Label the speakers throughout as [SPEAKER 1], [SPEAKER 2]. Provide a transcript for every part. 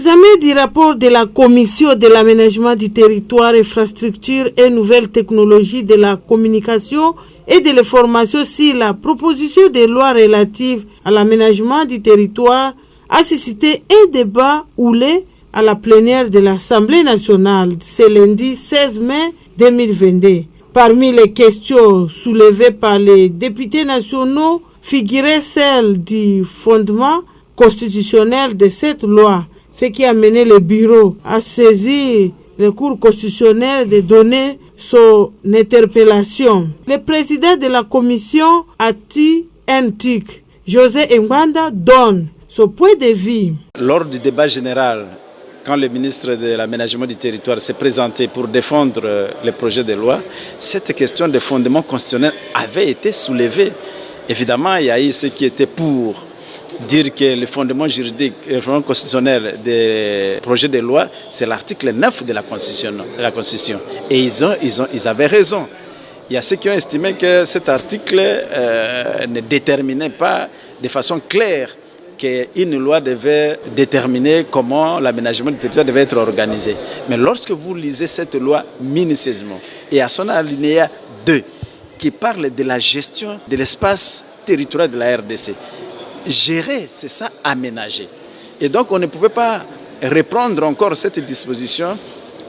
[SPEAKER 1] L'examen du rapport de la Commission de l'aménagement du territoire, infrastructure et nouvelles technologies de la communication et de l'information sur la proposition de loi relative à l'aménagement du territoire a suscité un débat houlé à la plénière de l'Assemblée nationale ce lundi 16 mai 2022. Parmi les questions soulevées par les députés nationaux figurait celle du fondement constitutionnel de cette loi, ce qui a mené le bureau à saisir le Cour constitutionnel de donner son interpellation. Le président de la commission ATI-NTIC, José Ngwanda, donne son point de vue.
[SPEAKER 2] Lors du débat général, quand le ministre de l'Aménagement du territoire s'est présenté pour défendre le projet de loi, cette question de fondement constitutionnel avait été soulevée. Évidemment, il y a eu ceux qui étaient pour dire que le fondement juridique, le fondement constitutionnel des projets de loi, c'est l'article 9 de la Constitution. Et ils avaient raison. Il y a ceux qui ont estimé que cet article ne déterminait pas de façon claire qu'une loi devait déterminer comment l'aménagement du territoire devait être organisé. Mais lorsque vous lisez cette loi minutieusement, et à son alinéa 2, qui parle de la gestion de l'espace territorial de la RDC, gérer, c'est ça, aménager. Et donc, on ne pouvait pas reprendre encore cette disposition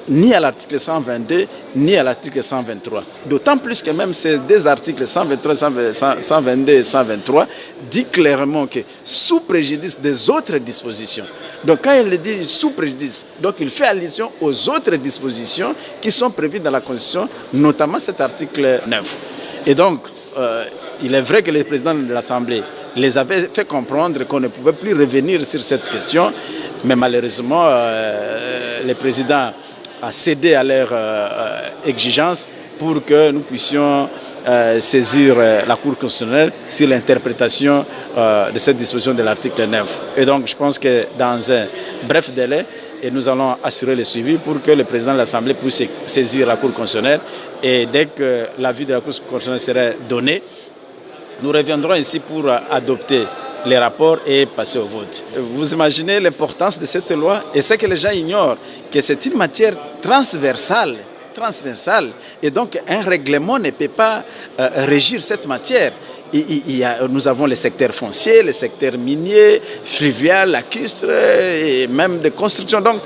[SPEAKER 2] ni à l'article 122, ni à l'article 123. D'autant plus que même ces deux articles 123, 122 et 123 disent clairement que sous préjudice des autres dispositions. Donc quand il dit sous préjudice, donc il fait allusion aux autres dispositions qui sont prévues dans la Constitution, notamment cet article 9. Et donc, il est vrai que le président de l'Assemblée les avait fait comprendre qu'on ne pouvait plus revenir sur cette question, mais malheureusement, le président a cédé à leurs exigences pour que nous puissions saisir la Cour constitutionnelle sur l'interprétation de cette disposition de l'article 9. Et donc, je pense que dans un bref délai, et nous allons assurer le suivi pour que le président de l'Assemblée puisse saisir la Cour constitutionnelle. Et dès que l'avis de la Cour constitutionnelle serait donné, nous reviendrons ici pour adopter les rapports et passer au vote. Vous imaginez l'importance de cette loi, et c'est que les gens ignorent que c'est une matière transversale, et donc un règlement ne peut pas régir cette matière. Nous avons les secteurs fonciers, les secteurs miniers, fluvial, lacustres et même de construction. Donc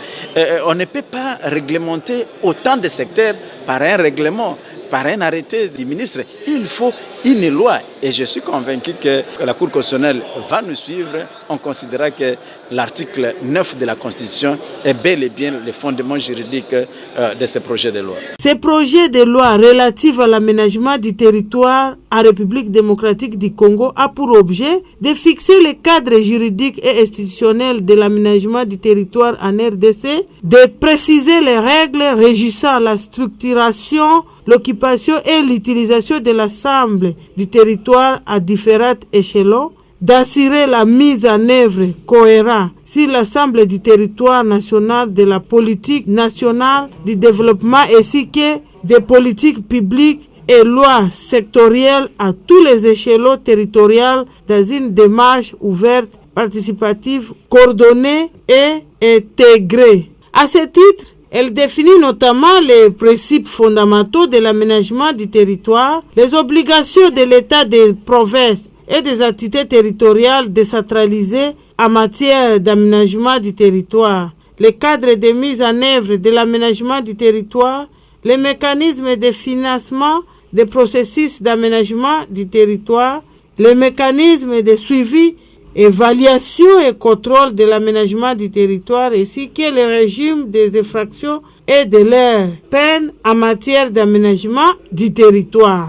[SPEAKER 2] on ne peut pas réglementer autant de secteurs par un règlement, par un arrêté du ministre. Il faut une loi. Et je suis convaincu que la Cour constitutionnelle va nous suivre. On considérera que l'article 9 de la Constitution est bel et bien le fondement juridique de ce projet de loi.
[SPEAKER 1] Ce projet de loi relatif à l'aménagement du territoire en République démocratique du Congo a pour objet de fixer le cadre juridique et institutionnel de l'aménagement du territoire en RDC, de préciser les règles régissant la structuration, l'occupation et l'utilisation de l'ensemble du territoire à différents échelons, d'assurer la mise en œuvre cohérente sur l'ensemble du territoire national de la politique nationale du développement ainsi que des politiques publiques et lois sectorielles à tous les échelons territoriaux dans une démarche ouverte, participative, coordonnée et intégrée. À ce titre, elle définit notamment les principes fondamentaux de l'aménagement du territoire, les obligations de l'État des provinces et des entités territoriales décentralisées en matière d'aménagement du territoire, les cadres de mise en œuvre de l'aménagement du territoire, les mécanismes de financement des processus d'aménagement du territoire, les mécanismes de suivi, évaluation et contrôle de l'aménagement du territoire ainsi que le régime des infractions et de leurs peines en matière d'aménagement du territoire.